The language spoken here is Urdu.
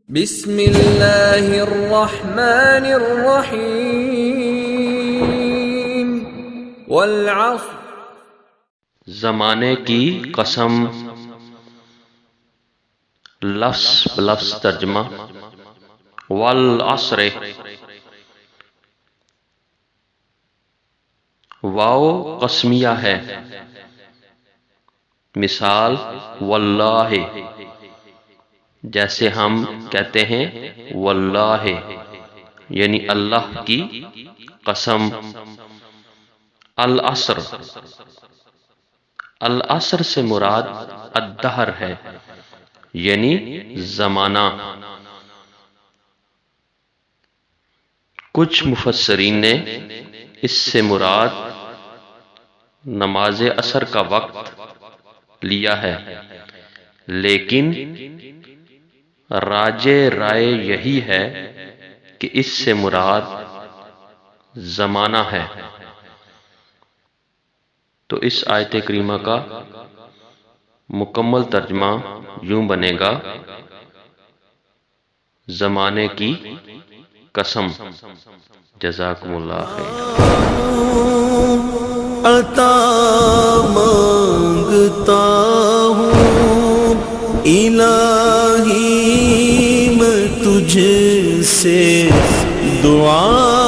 بسم اللہ الرحمن الرحیم والعصر زمانے کی قسم لفظ بلفظ ترجمہ والعصر واو قسمیہ ہے، مثال واللہ، جیسے ہم کہتے ہیں واللہ یعنی اللہ کی قسم۔ العصر، العصر سے مراد الدہر ہے یعنی زمانہ۔ کچھ مفسرین نے اس سے مراد نماز عصر کا وقت لیا ہے، لیکن راجح رائے یہی ہے کہ اس سے مراد زمانہ ہے۔ تو اس آیت کریمہ کا مکمل ترجمہ یوں بنے گا، زمانے کی قسم۔ جزاکم اللہ خیر۔ عطا مانگتا ہوں الہی میں تجھ سے دعا